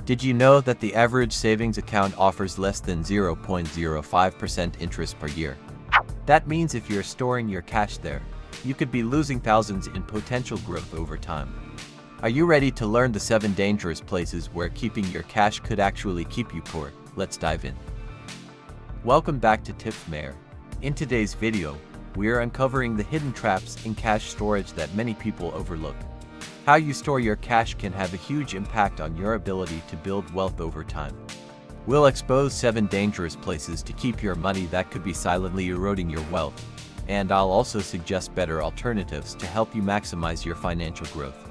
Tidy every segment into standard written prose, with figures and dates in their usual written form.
Did you know that the average savings account offers less than 0.05% interest per year? That means if you're storing your cash there, you could be losing thousands in potential growth over time. Are you ready to learn the 7 dangerous places where keeping your cash could actually keep you poor? Let's dive in. Welcome back to Tips Mayor. In today's video, we are uncovering the hidden traps in cash storage that many people overlook. How you store your cash can have a huge impact on your ability to build wealth over time. We'll expose 7 dangerous places to keep your money that could be silently eroding your wealth, and I'll also suggest better alternatives to help you maximize your financial growth.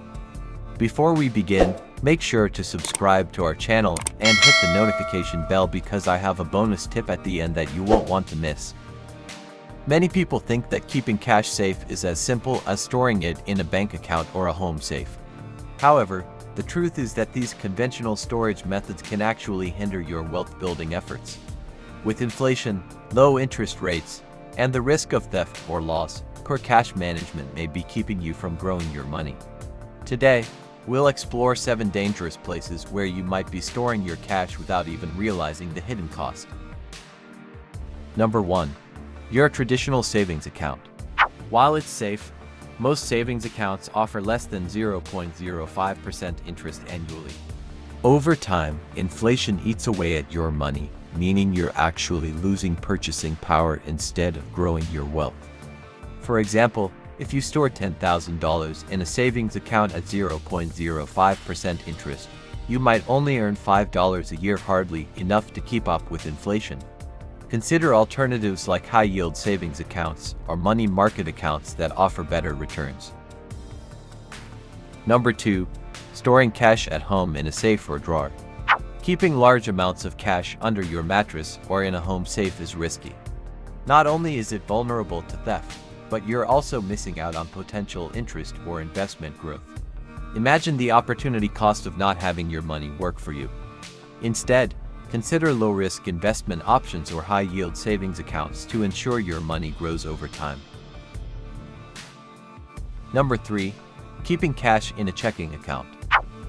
Before we begin, make sure to subscribe to our channel and hit the notification bell because I have a bonus tip at the end that you won't want to miss. Many people think that keeping cash safe is as simple as storing it in a bank account or a home safe. However, the truth is that these conventional storage methods can actually hinder your wealth-building efforts. With inflation, low interest rates, and the risk of theft or loss, poor cash management may be keeping you from growing your money. Today, we'll explore 7 dangerous places where you might be storing your cash without even realizing the hidden cost. Number 1. Your traditional savings account. While it's safe, most savings accounts offer less than 0.05% interest annually. Over time, inflation eats away at your money, meaning you're actually losing purchasing power instead of growing your wealth. For example, if you store $10,000 in a savings account at 0.05% interest, you might only earn $5 a year, hardly enough to keep up with inflation. Consider alternatives like high-yield savings accounts or money market accounts that offer better returns. Number 2. Storing cash at home in a safe or drawer. Keeping large amounts of cash under your mattress or in a home safe is risky. Not only is it vulnerable to theft, but you're also missing out on potential interest or investment growth. Imagine the opportunity cost of not having your money work for you. Instead, consider low-risk investment options or high-yield savings accounts to ensure your money grows over time. Number 3. Keeping cash in a checking account.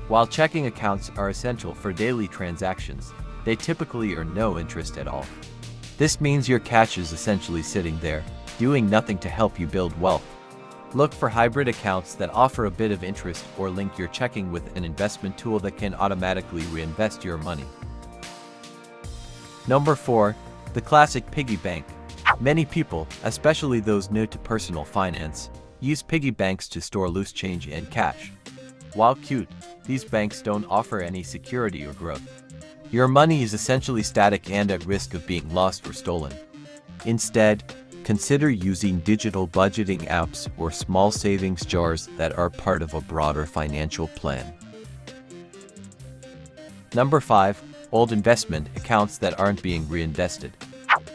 While checking accounts are essential for daily transactions, they typically earn no interest at all. This means your cash is essentially sitting there, doing nothing to help you build wealth. Look for hybrid accounts that offer a bit of interest or link your checking with an investment tool that can automatically reinvest your money. Number 4. The classic piggy bank. Many people, especially those new to personal finance, use piggy banks to store loose change and cash. While cute, these banks don't offer any security or growth. Your money is essentially static and at risk of being lost or stolen. Instead, consider using digital budgeting apps or small savings jars that are part of a broader financial plan. Number 5. Old investment accounts that aren't being reinvested.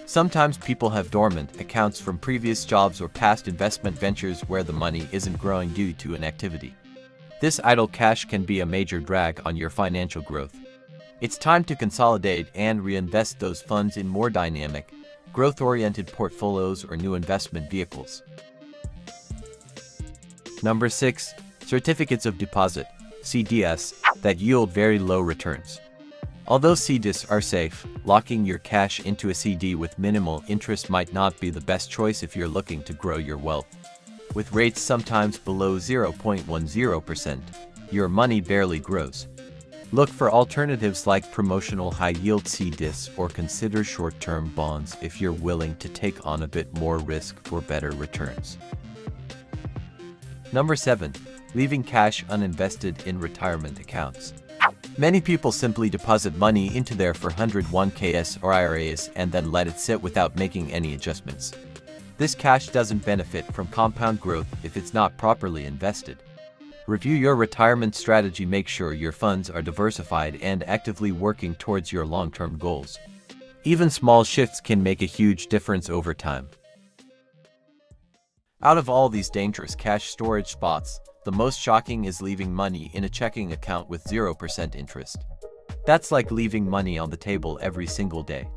Sometimes people have dormant accounts from previous jobs or past investment ventures where the money isn't growing due to inactivity. This idle cash can be a major drag on your financial growth. It's time to consolidate and reinvest those funds in more dynamic, growth-oriented portfolios or new investment vehicles. Number 6. Certificates of deposit, CDS, that yield very low returns. Although CDs are safe, locking your cash into a CD with minimal interest might not be the best choice if you're looking to grow your wealth. With rates sometimes below 0.10%, your money barely grows. Look for alternatives like promotional high-yield CDs or consider short-term bonds if you're willing to take on a bit more risk for better returns. Number 7. Leaving cash uninvested in retirement accounts. Many people simply deposit money into their 401ks or IRAs and then let it sit without making any adjustments. This cash doesn't benefit from compound growth if it's not properly invested. Review your retirement strategy. Make sure your funds are diversified and actively working towards your long-term goals. Even small shifts can make a huge difference over time. Out of all these dangerous cash storage spots, the most shocking is leaving money in a checking account with 0% interest. That's like leaving money on the table every single day.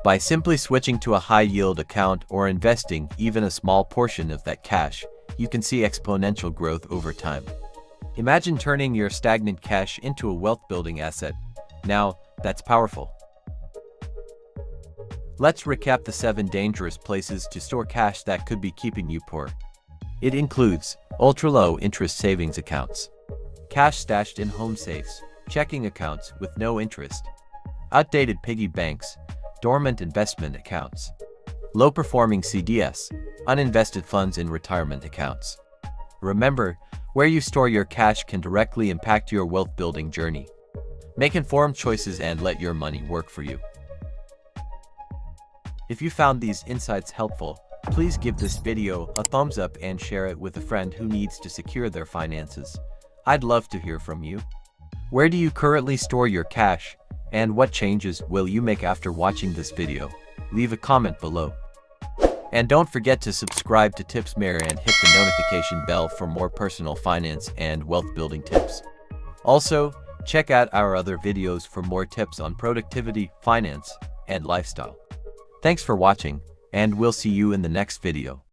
By simply switching to a high-yield account or investing even a small portion of that cash, you can see exponential growth over time. Imagine turning your stagnant cash into a wealth-building asset, Now, that's powerful. Let's recap the 7 dangerous places to store cash that could be keeping you poor. It includes ultra-low interest savings accounts, cash stashed in home safes, checking accounts with no interest, outdated piggy banks, dormant investment accounts, low-performing CDS, uninvested funds in retirement accounts. Remember, where you store your cash can directly impact your wealth-building journey. Make informed choices and let your money work for you. If you found these insights helpful, please give this video a thumbs up and share it with a friend who needs to secure their finances. I'd love to hear from you. Where do you currently store your cash, and what changes will you make after watching this video? Leave a comment below. And don't forget to subscribe to Tips Mayor and hit the notification bell for more personal finance and wealth building tips. Also, check out our other videos for more tips on productivity, finance, and lifestyle. Thanks for watching, and we'll see you in the next video.